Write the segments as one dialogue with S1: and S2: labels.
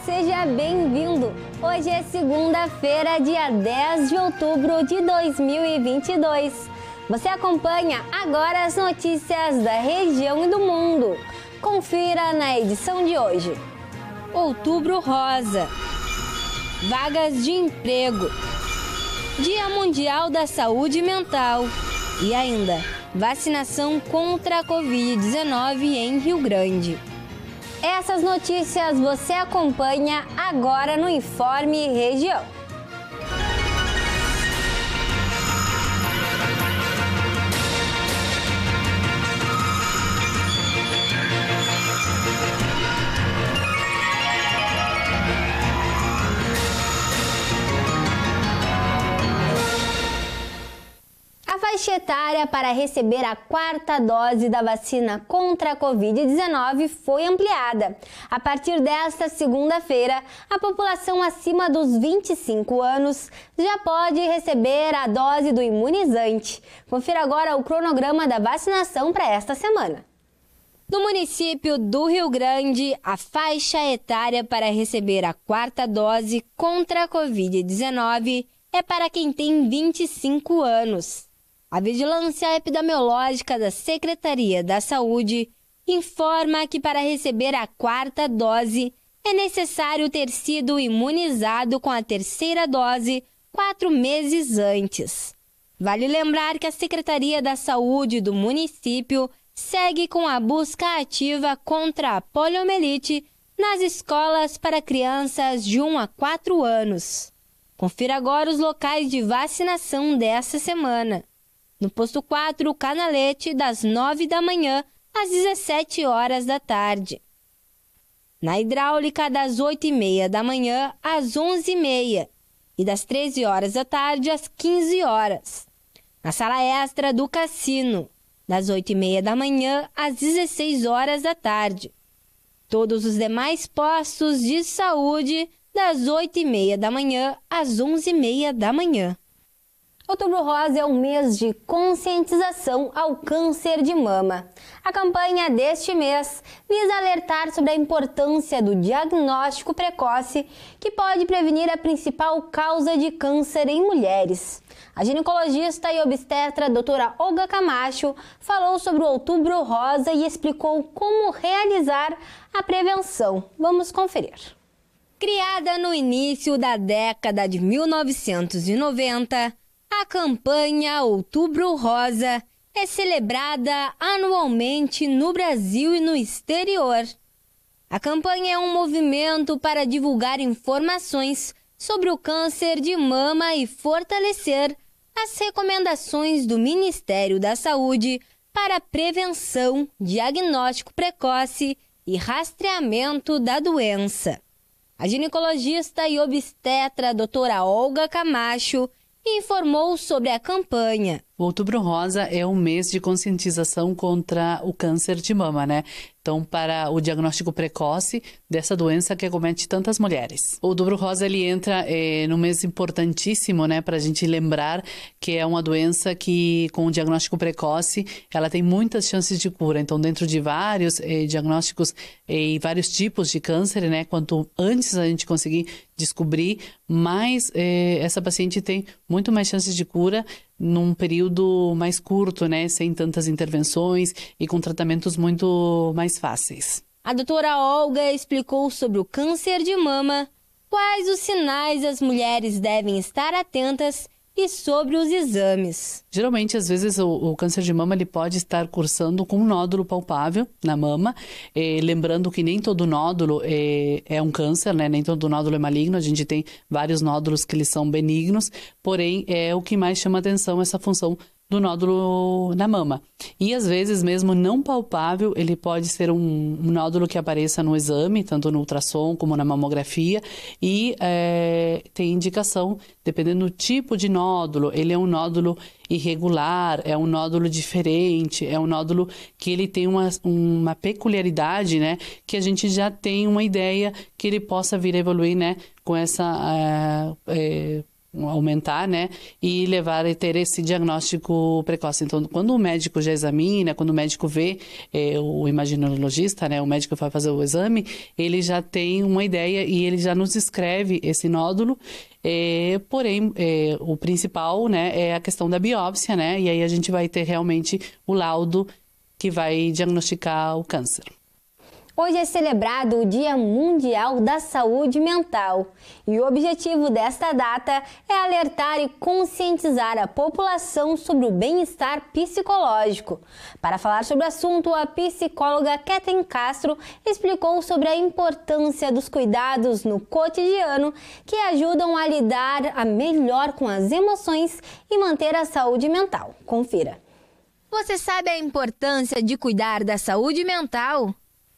S1: seja bem-vindo! Hoje é segunda-feira, dia 10 de outubro de 2022. Você acompanha agora as notícias da região e do mundo. Confira na edição de hoje. Outubro Rosa. Vagas de emprego. Dia Mundial da Saúde Mental. E ainda, vacinação contra a Covid-19 em Rio Grande. Essas notícias você acompanha agora no Informe Região. A faixa etária para receber a quarta dose da vacina contra a Covid-19 foi ampliada. A partir desta segunda-feira, a população acima dos 25 anos já pode receber a dose do imunizante. Confira agora o cronograma da vacinação para esta semana. No município do Rio Grande, a faixa etária para receber a quarta dose contra a Covid-19 é para quem tem 25 anos. A Vigilância Epidemiológica da Secretaria da Saúde informa que para receber a quarta dose é necessário ter sido imunizado com a terceira dose 4 meses antes. Vale lembrar que a Secretaria da Saúde do município segue com a busca ativa contra a poliomielite nas escolas para crianças de 1 a 4 anos. Confira agora os locais de vacinação dessa semana. No posto 4, Canalete, das 9 da manhã às 17 horas da tarde. Na Hidráulica, das 8h30 da manhã às 11h30 e das 13 horas da tarde às 15 horas. Na Sala Extra do Cassino, das 8h30 da manhã às 16 horas da tarde. Todos os demais postos de saúde, das 8h30 da manhã às 11h30 da manhã. Outubro Rosa é um mês de conscientização ao câncer de mama. A campanha deste mês visa alertar sobre a importância do diagnóstico precoce, que pode prevenir a principal causa de câncer em mulheres. A ginecologista e obstetra doutora Olga Camacho falou sobre o Outubro Rosa e explicou como realizar a prevenção. Vamos conferir. Criada no início da década de 1990, a campanha Outubro Rosa é celebrada anualmente no Brasil e no exterior. A campanha é um movimento para divulgar informações sobre o câncer de mama e fortalecer as recomendações do Ministério da Saúde para prevenção, diagnóstico precoce e rastreamento da doença. A ginecologista e obstetra doutora Olga Camacho informou sobre a campanha.
S2: O Outubro Rosa é um mês de conscientização contra o câncer de mama, né? Então, para o diagnóstico precoce dessa doença que acomete tantas mulheres. O Outubro Rosa, ele entra num mês importantíssimo, né? Para a gente lembrar que é uma doença que, com o diagnóstico precoce, ela tem muitas chances de cura. Então, dentro de vários diagnósticos e vários tipos de câncer, né? Quanto antes a gente conseguir descobrir, mais essa paciente tem muito mais chances de cura num período mais curto, né, sem tantas intervenções e com tratamentos muito mais fáceis.
S1: A doutora Olga explicou sobre o câncer de mama, quais os sinais as mulheres devem estar atentas e sobre os exames.
S2: Geralmente, às vezes, o câncer de mama ele pode estar cursando com um nódulo palpável na mama, lembrando que nem todo nódulo é um câncer, né? Nem todo nódulo é maligno, a gente tem vários nódulos que eles são benignos, porém, o que mais chama atenção essa função do nódulo na mama. E às vezes, mesmo não palpável, ele pode ser um nódulo que apareça no exame, tanto no ultrassom como na mamografia, e tem indicação, dependendo do tipo de nódulo, ele é um nódulo irregular, é um nódulo diferente, é um nódulo que ele tem uma peculiaridade, né, que a gente já tem uma ideia que ele possa vir a evoluir, né, com essa aumentar, né, e levar a ter esse diagnóstico precoce. Então, quando o médico já examina, quando o médico vê, o imaginologista, né, o médico vai fazer o exame, ele já tem uma ideia e ele já nos escreve esse nódulo. Porém, o principal, né, é a questão da biópsia, né, e aí a gente vai ter realmente o laudo que vai diagnosticar o câncer.
S1: Hoje é celebrado o Dia Mundial da Saúde Mental e o objetivo desta data é alertar e conscientizar a população sobre o bem-estar psicológico. Para falar sobre o assunto, a psicóloga Kathleen Castro explicou sobre a importância dos cuidados no cotidiano que ajudam a lidar melhor com as emoções e manter a saúde mental. Confira. Você sabe a importância de cuidar da saúde mental?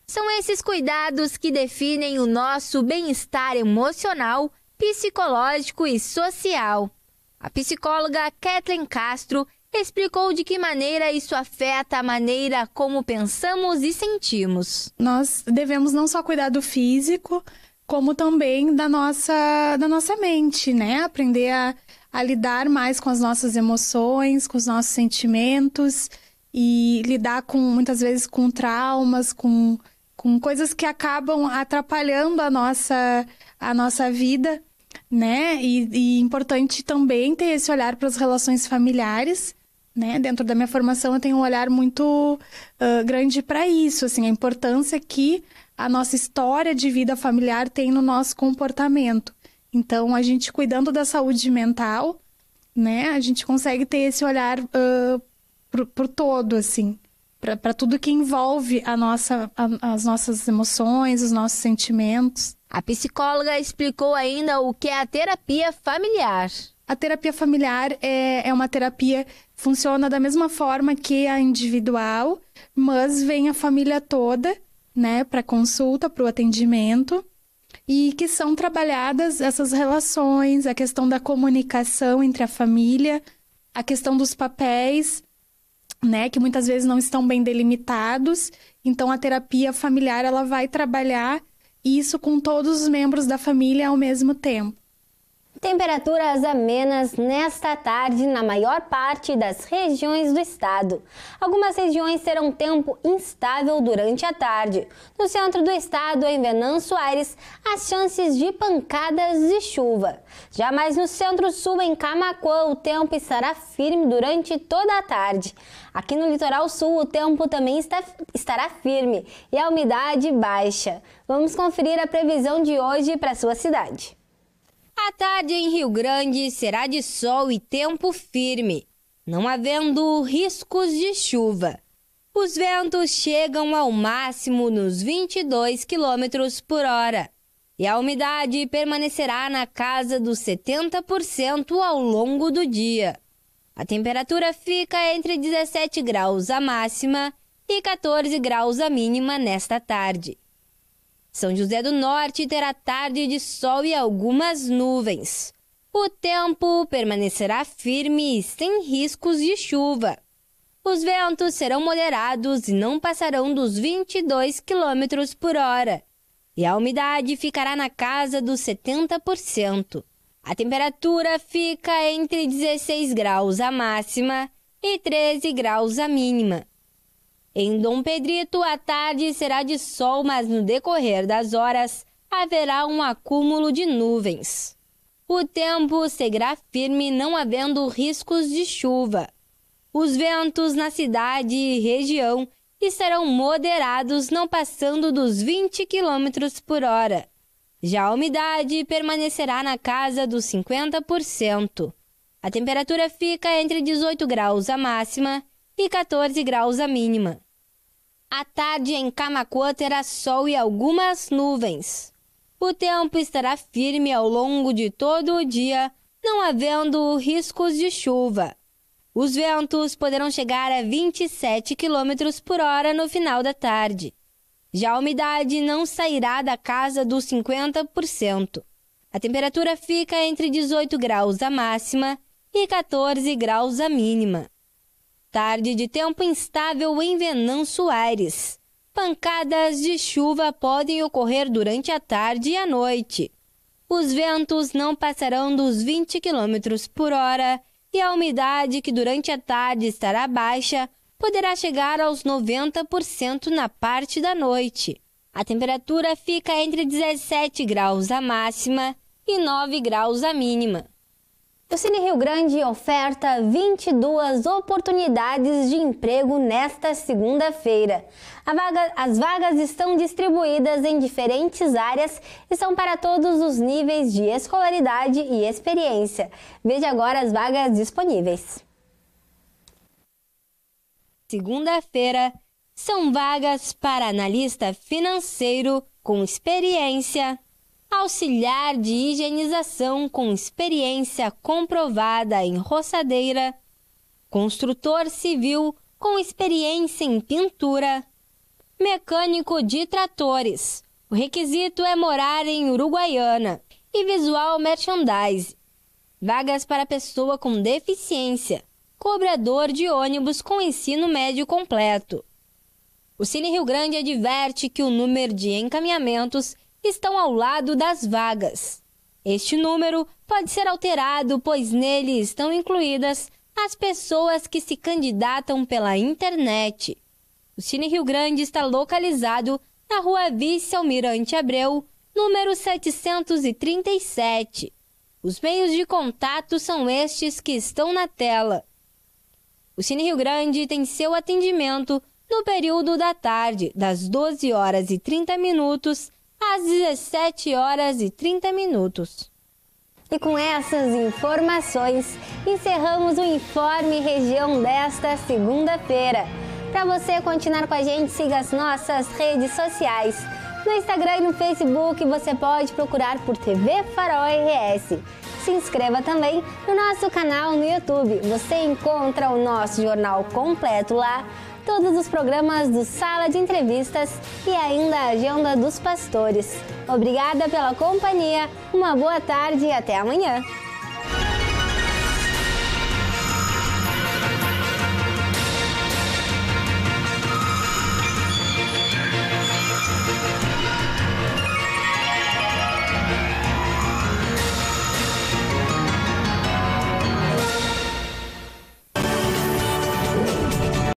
S1: São esses cuidados que definem o nosso bem-estar emocional, psicológico e social. A psicóloga Kathleen Castro explicou de que maneira isso afeta a maneira como pensamos e sentimos.
S3: Nós devemos não só cuidar do físico, como também da nossa mente, né? Aprender a lidar mais com as nossas emoções, com os nossos sentimentos e lidar muitas vezes com traumas, com coisas que acabam atrapalhando a nossa vida, né? E importante também ter esse olhar para as relações familiares, né? Dentro da minha formação eu tenho um olhar muito grande para isso, assim, a importância que a nossa história de vida familiar tem no nosso comportamento. Então, a gente cuidando da saúde mental, né? A gente consegue ter esse olhar por todo, assim, para tudo que envolve as nossas emoções, os nossos sentimentos.
S1: A psicóloga explicou ainda o que é a terapia familiar.
S3: A terapia familiar é uma terapia que funciona da mesma forma que a individual, mas vem a família toda, né, para consulta, para o atendimento, e que são trabalhadas essas relações, a questão da comunicação entre a família, a questão dos papéis, né, que muitas vezes não estão bem delimitados. Então, a terapia familiar ela vai trabalhar isso com todos os membros da família ao mesmo tempo.
S1: Temperaturas amenas nesta tarde na maior parte das regiões do estado. Algumas regiões terão tempo instável durante a tarde. No centro do estado, em Venâncio Aires, as chances de pancadas de chuva. Já mais no centro-sul, em Camaquã, o tempo estará firme durante toda a tarde. Aqui no litoral sul, o tempo também estará firme e a umidade baixa. Vamos conferir a previsão de hoje para a sua cidade. A tarde em Rio Grande será de sol e tempo firme, não havendo riscos de chuva. Os ventos chegam ao máximo nos 22 km por hora e a umidade permanecerá na casa dos 70% ao longo do dia. A temperatura fica entre 17 graus a máxima e 14 graus a mínima nesta tarde. São José do Norte terá tarde de sol e algumas nuvens. O tempo permanecerá firme e sem riscos de chuva. Os ventos serão moderados e não passarão dos 22 km por hora. E a umidade ficará na casa dos 70%. A temperatura fica entre 16 graus a máxima e 13 graus a mínima. Em Dom Pedrito, a tarde será de sol, mas no decorrer das horas haverá um acúmulo de nuvens. O tempo seguirá firme, não havendo riscos de chuva. Os ventos na cidade e região estarão moderados, não passando dos 20 km por hora. Já a umidade permanecerá na casa dos 50%. A temperatura fica entre 18 graus a máxima e 14 graus a mínima. À tarde em Camaquã terá sol e algumas nuvens. O tempo estará firme ao longo de todo o dia, não havendo riscos de chuva. Os ventos poderão chegar a 27 km por hora no final da tarde. Já a umidade não sairá da casa dos 50%. A temperatura fica entre 18 graus a máxima e 14 graus a mínima. Tarde de tempo instável em Venâncio Aires. Pancadas de chuva podem ocorrer durante a tarde e a noite. os ventos não passarão dos 20 km por hora e a umidade, que durante a tarde estará baixa, poderá chegar aos 90% na parte da noite. A temperatura fica entre 17 graus a máxima e 9 graus a mínima. O Cine Rio Grande oferta 22 oportunidades de emprego nesta segunda-feira. As vagas estão distribuídas em diferentes áreas e são para todos os níveis de escolaridade e experiência. Veja agora as vagas disponíveis. Segunda-feira, são vagas para analista financeiro com experiência, auxiliar de higienização com experiência comprovada em roçadeira, construtor civil com experiência em pintura, mecânico de tratores. O requisito é morar em Uruguaiana e visual merchandise. Vagas para pessoa com deficiência, cobrador de ônibus com ensino médio completo. O Cine Rio Grande adverte que o número de encaminhamentos estão ao lado das vagas. Este número pode ser alterado, pois nele estão incluídas as pessoas que se candidatam pela internet. O Cine Rio Grande está localizado na Rua Vice-Almirante Abreu, número 737. Os meios de contato são estes que estão na tela. O Cine Rio Grande tem seu atendimento no período da tarde, das 12h30 às 17h30. E com essas informações, encerramos o Informe Região desta segunda-feira. Para você continuar com a gente, siga as nossas redes sociais. No Instagram e no Facebook você pode procurar por TV Farol RS. Se inscreva também no nosso canal no YouTube. Você encontra o nosso jornal completo lá, todos os programas do Sala de Entrevistas e ainda a Agenda dos Pastores. Obrigada pela companhia, uma boa tarde e até amanhã.